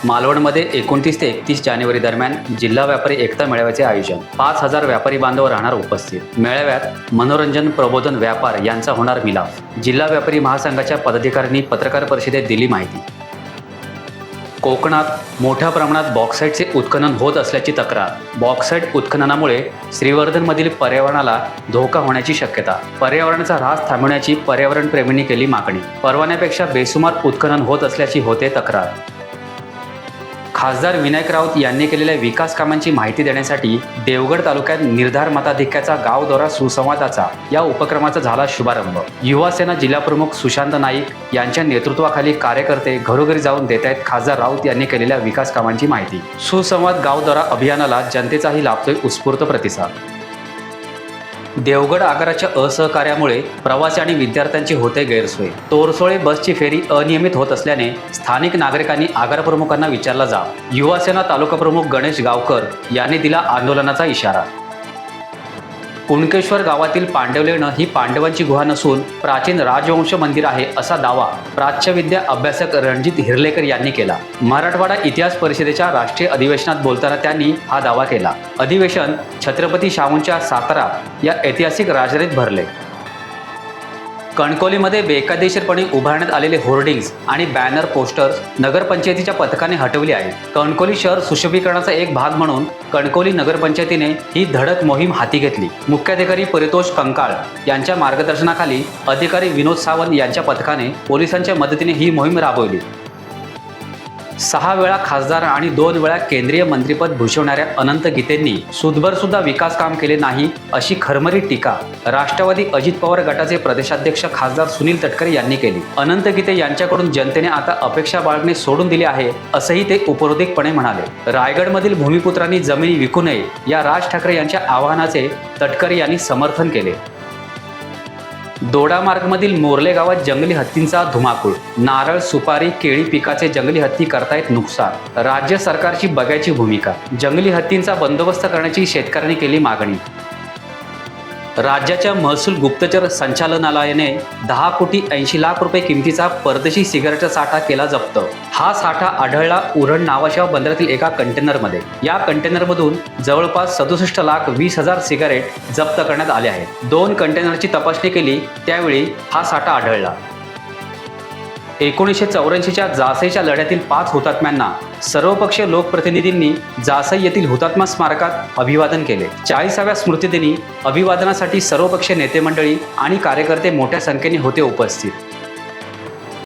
मालवणमध्ये 29 ते 31 जानेवारी दरम्यान जिल्हा व्यापारी एकता मेळाव्याचे आयोजन. 5,000 व्यापारी बांधव राहणार उपस्थित. मेळाव्यात मनोरंजन, प्रबोधन, व्यापार यांचा होणार मिलाफ. जिल्हा व्यापारी महासंघाच्या पदाधिकाऱ्यांनी पत्रकार परिषदेत दिली माहिती. कोकणात मोठ्या प्रमाणात बॉक्साईटचे उत्खनन होत असल्याची तक्रार. बॉक्साईट उत्खननामुळे श्रीवर्धनमधील पर्यावरणाला धोका होण्याची शक्यता. पर्यावरणाचा ऱ्हास थांबवण्याची पर्यावरणप्रेमींनी केली मागणी. परवान्यापेक्षा बेसुमार उत्खनन होत असल्याची होते तक्रार. खासदार विनायक राऊत यांनी केलेल्या विकास कामांची माहिती देण्यासाठी देवगड तालुक्यात निर्धार मताधिक्याचा गाव दौरा सुसंवादाचा या उपक्रमाचा झाला शुभारंभ. युवासेना जिल्हाप्रमुख सुशांत नाईक यांच्या नेतृत्वाखाली कार्यकर्ते घरोघरी जाऊन देत आहेत खासदार राऊत यांनी केलेल्या विकास कामांची माहिती. सुसंवाद गाव दौरा अभियानाला जनतेचाही लाभतोय उत्स्फूर्त प्रतिसाद. देवगड आगाराच्या असहकार्यामुळे प्रवासी आणि विद्यार्थ्यांची होते गैरसोय. तोरसोळे बसची फेरी अनियमित होत असल्याने स्थानिक नागरिकांनी आगार प्रमुखांना विचारला जाब. युवासेना तालुका प्रमुख गणेश गावकर यांनी दिला आंदोलनाचा इशारा. कुणकेश्वर गावातील पांडवलेणं ही पांडवांची गुहा नसून प्राचीन राजवंश मंदिर आहे असा दावा प्राच्यविद्या अभ्यासक रणजित हिरलेकर यांनी केला. मराठवाडा इतिहास परिषदेच्या राष्ट्रीय अधिवेशनात बोलताना त्यांनी हा दावा केला. अधिवेशन छत्रपती शाहूंच्या सातारा या ऐतिहासिक राजधानीत भरले. कणकवलीमध्ये बेकायदेशीरपणे उभारण्यात आलेले होर्डिंग्ज आणि बॅनर पोस्टर्स नगरपंचायतीच्या पथकाने हटवली आहेत. कणकवली शहर सुशोभीकरणाचा एक भाग म्हणून कणकवली नगरपंचायतीने ही धडक मोहीम हाती घेतली. मुख्याधिकारी परितोष कंकाळ यांच्या मार्गदर्शनाखाली अधिकारी विनोद सावंत यांच्या पथकाने पोलिसांच्या मदतीने ही मोहीम राबवली. 6 वेळा खासदार आणि 2 वेळा केंद्रीय मंत्रिपद भूषवणाऱ्या अनंत गीतेंनी सुदभर सुद्धा विकास काम केले नाही अशी खरमरी टीका राष्ट्रवादी अजित पवार गटाचे प्रदेशाध्यक्ष खासदार सुनील तटकरे यांनी केली. अनंत गीते यांच्याकडून जनतेने आता अपेक्षा बाळगणे सोडून दिले आहे असंही ते उपरोधिकपणे म्हणाले. रायगडमधील भूमिपुत्रांनी जमिनी विकू नये या राज ठाकरे यांच्या आवाहनाचे तटकरे यांनी समर्थन केले. दोडामार्गमधील मोर्ले गावात जंगली हत्तींचा धुमाकूळ. नारळ, सुपारी, केळी पिकाचे जंगली हत्ती करतायत नुकसान. राज्य सरकारची बघायची भूमिका. जंगली हत्तींचा बंदोबस्त करण्याची शेतकऱ्यांनी केली मागणी. राज्याच्या महसूल गुप्तचर संचालनालयाने 10 कोटी 80 लाख रुपये किमतीचा परदेशी सिगारेटचा साठा केला जप्त. हा साठा आढळला उरण नावाशेवा बंदरातील एका कंटेनरमध्ये. या कंटेनरमधून जवळपास 67,20,000 सिगारेट जप्त करण्यात आले आहेत. 2 कंटेनरची तपासणी केली त्यावेळी हा साठा आढळला. 1984च्या जासईच्या लढ्यातील 5 हुतात्म्यांना सर्वपक्षीय लोकप्रतिनिधींनी जासई येथील हुतात्मा स्मारकात अभिवादन केले. 40व्या स्मृतिदिनी अभिवादनासाठी सर्वपक्षीय नेते मंडळी आणि कार्यकर्ते मोठ्या संख्येने होते उपस्थित.